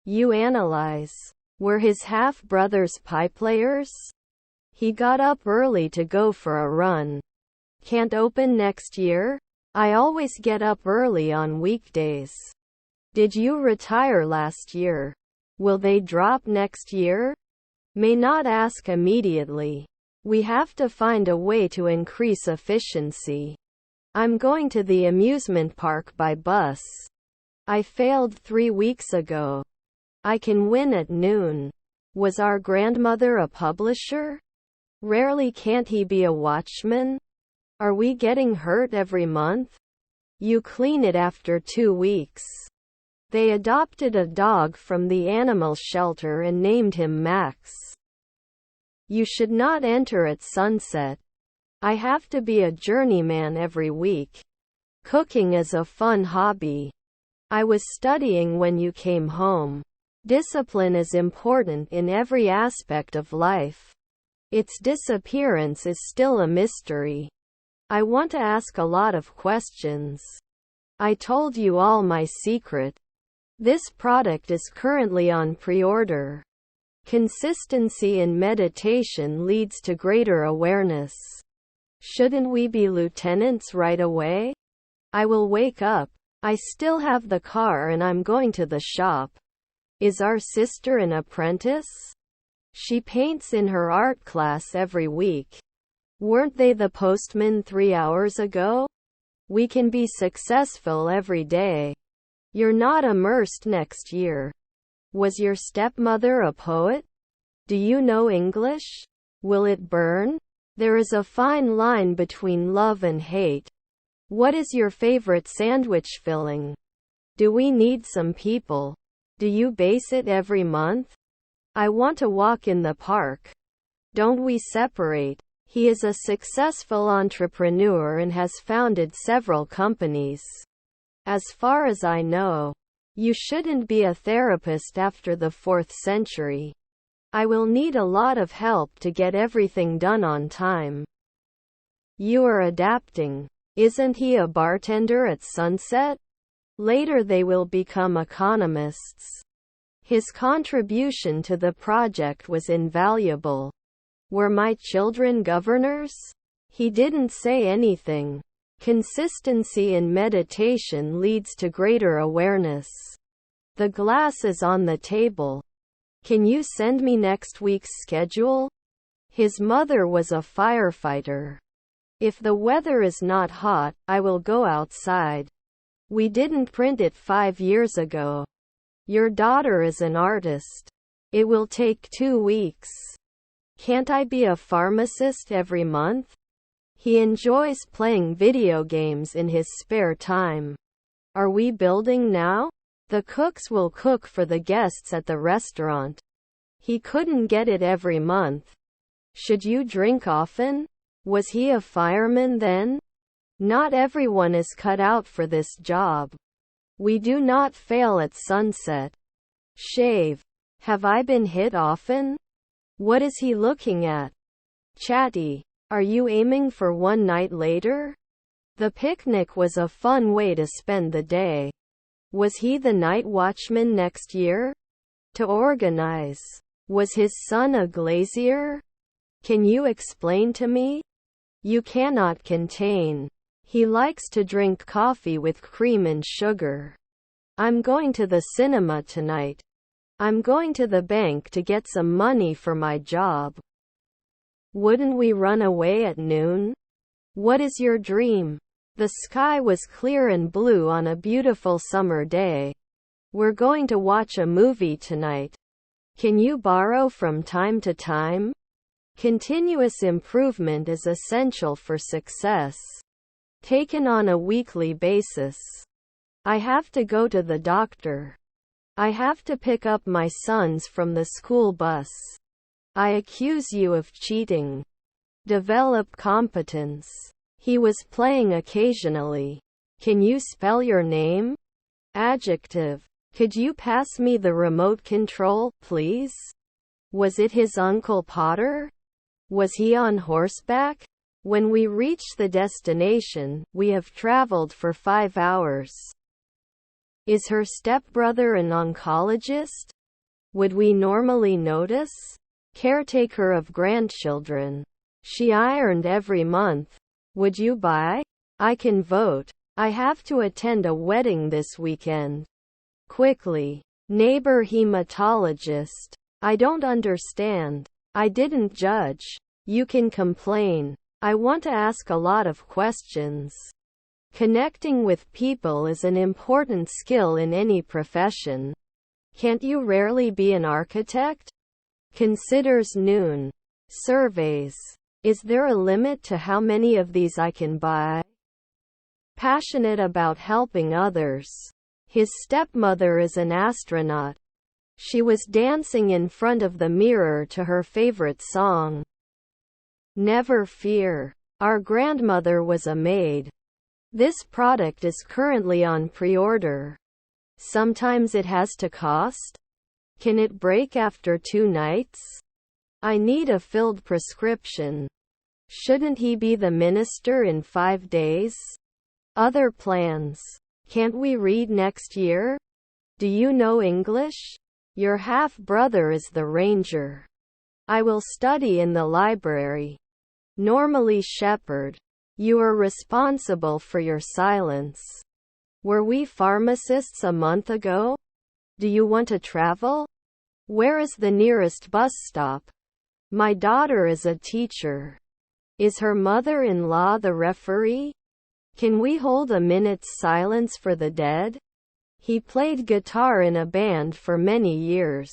You analyze. Were his half-brothers players? He got up early to go for a run. Can't open next year? I always get up early on weekdays. Did you retire last year? Will they drop next year? May not ask immediately. We have to find a way to increase efficiency. I'm going to the amusement park by bus. I failed 3 weeks ago. I can win at noon. Was our grandmother a publisher? Rarely can't he be a watchman? Are we getting hurt every month? You clean it after 2 weeks. They adopted a dog from the animal shelter and named him Max. You should not enter at sunset. I have to be a journeyman every week. Cooking is a fun hobby. I was studying when you came home. Discipline is important in every aspect of life. Its disappearance is still a mystery. I want to ask a lot of questions. I told you all my secret. This product is currently on pre-order. Consistency in meditation leads to greater awareness. Shouldn't we be lieutenants right away? I will wake up. I still have the car and I'm going to the shop. Is our sister an apprentice? She paints in her art class every week. Weren't they the postman 3 hours ago? We can be successful every day. You're not immersed next year. Was your stepmother a poet? Do you know English? Will it burn? There is a fine line between love and hate. What is your favorite sandwich filling? Do we need some people? Do you base it every month? I want to walk in the park. Don't we separate? He is a successful entrepreneur and has founded several companies. As far as I know, you shouldn't be a therapist after the 4th century. I will need a lot of help to get everything done on time. You are adapting. Isn't he a bartender at sunset? Later they will become economists. His contribution to the project was invaluable. Were my children governors? He didn't say anything. Consistency in meditation leads to greater awareness. The glass is on the table. Can you send me next week's schedule? His mother was a firefighter. If the weather is not hot, I will go outside. We didn't print it 5 years ago. Your daughter is an artist. It will take 2 weeks. Can't I be a pharmacist every month? He enjoys playing video games in his spare time. Are we building now? The cooks will cook for the guests at the restaurant. He couldn't get it every month. Should you drink often? Was he a fireman then? Not everyone is cut out for this job. We do not fail at sunset. Shave. Have I been hit often? What is he looking at? Chatty. Are you aiming for one night later? The picnic was a fun way to spend the day. Was he the night watchman next year? To organize. Was his son a glazier? Can you explain to me? You cannot contain. He likes to drink coffee with cream and sugar. I'm going to the cinema tonight. I'm going to the bank to get some money for my job. Wouldn't we run away at noon? What is your dream? The sky was clear and blue on a beautiful summer day. We're going to watch a movie tonight. Can you borrow from time to time? Continuous improvement is essential for success. Taken on a weekly basis. I have to go to the doctor. I have to pick up my sons from the school bus. I accuse you of cheating. Develop competence. He was playing occasionally. Can you spell your name? Adjective. Could you pass me the remote control, please? Was it his Uncle Potter? Was he on horseback? When we reach the destination, we have traveled for 5 hours. Is her stepbrother an oncologist? Would we normally notice? Caretaker of grandchildren. She ironed every month. Would you buy? I can vote. I have to attend a wedding this weekend. Quickly. Neighbor hematologist. I don't understand. I didn't judge. You can complain. I want to ask a lot of questions. Connecting with people is an important skill in any profession. Can't you rarely be an architect? Considers noon. Surveys. Is there a limit to how many of these I can buy? Passionate about helping others. His stepmother is an astronaut. She was dancing in front of the mirror to her favorite song. Never fear. Our grandmother was a maid. This product is currently on pre-order. Sometimes it has to cost. Can it break after 2 nights? I need a filled prescription. Shouldn't he be the minister in 5 days? Other plans. Can't we read next year? Do you know English? Your half-brother is the ranger. I will study in the library. Normally shepherd. You are responsible for your silence. Were we pharmacists a month ago? Do you want to travel? Where is the nearest bus stop? My daughter is a teacher. Is her mother-in-law the referee? Can we hold a minute's silence for the dead? He played guitar in a band for many years.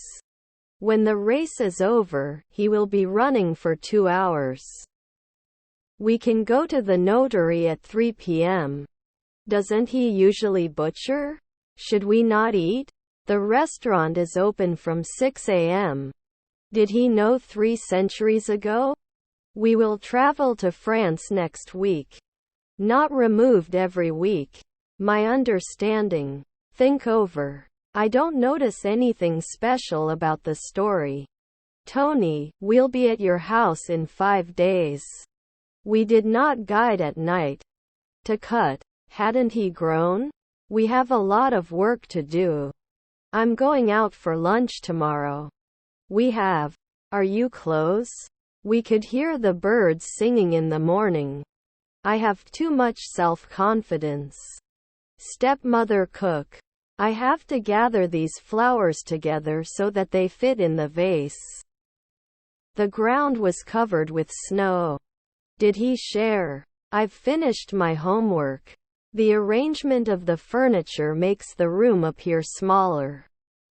When the race is over, he will be running for 2 hours. We can go to the notary at 3 p.m. Doesn't he usually butcher? Should we not eat? The restaurant is open from 6 a.m. Did he know 3 centuries ago? We will travel to France next week. Not removed every week. My understanding. Think over. I don't notice anything special about the story. Tony, we'll be at your house in 5 days. We did not guide at night. To cut. Hadn't he grown? We have a lot of work to do. I'm going out for lunch tomorrow. We have. Are you close? We could hear the birds singing in the morning. I have too much self-confidence. Stepmother cook. I have to gather these flowers together so that they fit in the vase. The ground was covered with snow. Did he share? I've finished my homework. The arrangement of the furniture makes the room appear smaller.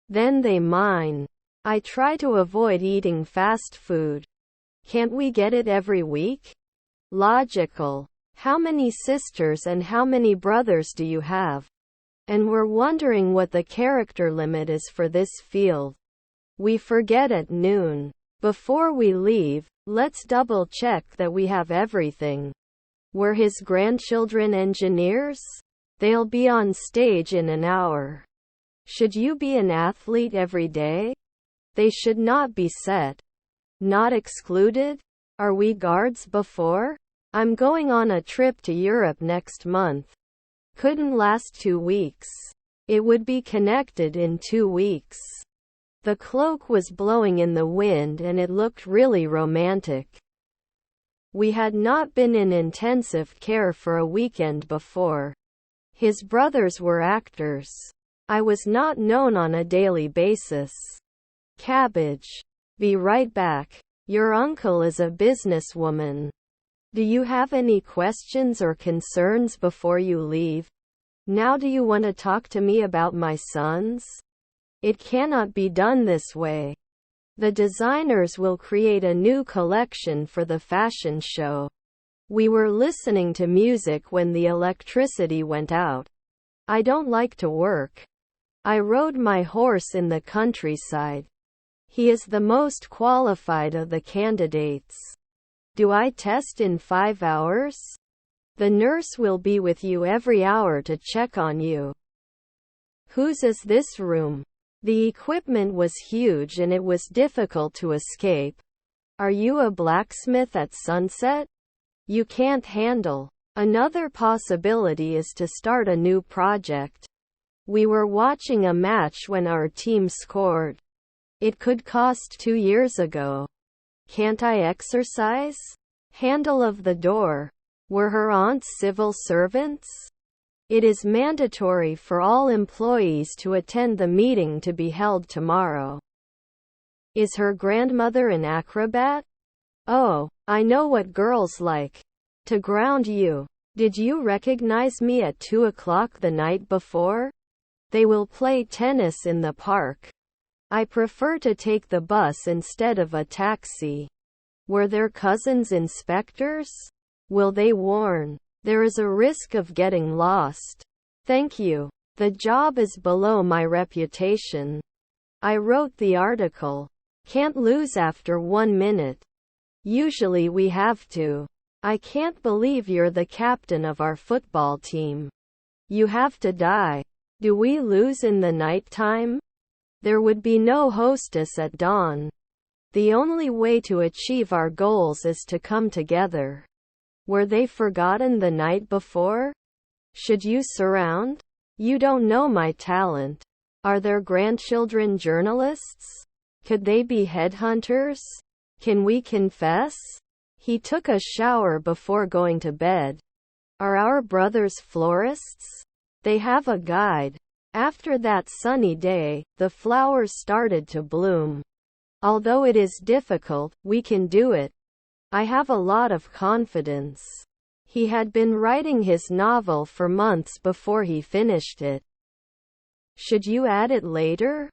Then they mine. I try to avoid eating fast food. Can't we get it every week? Logical. How many sisters and how many brothers do you have? And we're wondering what the character limit is for this field. We forget at noon. Before we leave, let's double check that we have everything. Were his grandchildren engineers? They'll be on stage in an hour. Should you be an athlete every day? They should not be set. Not excluded? Are we guards before? I'm going on a trip to Europe next month. Couldn't last 2 weeks. It would be connected in 2 weeks. The cloak was blowing in the wind and it looked really romantic. We had not been in intensive care for a weekend before. His brothers were actors. I was not known on a daily basis. Cabbage. Be right back. Your uncle is a businesswoman. Do you have any questions or concerns before you leave? Now do you want to talk to me about my sons? It cannot be done this way. The designers will create a new collection for the fashion show. We were listening to music when the electricity went out. I don't like to work. I rode my horse in the countryside. He is the most qualified of the candidates. Do I test in 5 hours? The nurse will be with you every hour to check on you. Whose is this room? The equipment was huge and it was difficult to escape. Are you a blacksmith at sunset? You can't handle. Another possibility is to start a new project. We were watching a match when our team scored. It could cost 2 years ago. Can't I exercise? Handle of the door. Were her aunts civil servants? It is mandatory for all employees to attend the meeting to be held tomorrow. Is her grandmother an acrobat? Oh, I know what girls like. To ground you. Did you recognize me at 2 o'clock the night before? They will play tennis in the park. I prefer to take the bus instead of a taxi. Were their cousins inspectors? Will they warn? There is a risk of getting lost. Thank you. The job is below my reputation. I wrote the article. Can't lose after 1 minute. Usually we have to. I can't believe you're the captain of our football team. You have to die. Do we lose in the night time? There would be no hostess at dawn. The only way to achieve our goals is to come together. Were they forgotten the night before? Should you surround? You don't know my talent. Are their grandchildren journalists? Could they be headhunters? Can we confess? He took a shower before going to bed. Are our brothers florists? They have a guide. After that sunny day, the flowers started to bloom. Although it is difficult, we can do it. I have a lot of confidence. He had been writing his novel for months before he finished it. Should you add it later?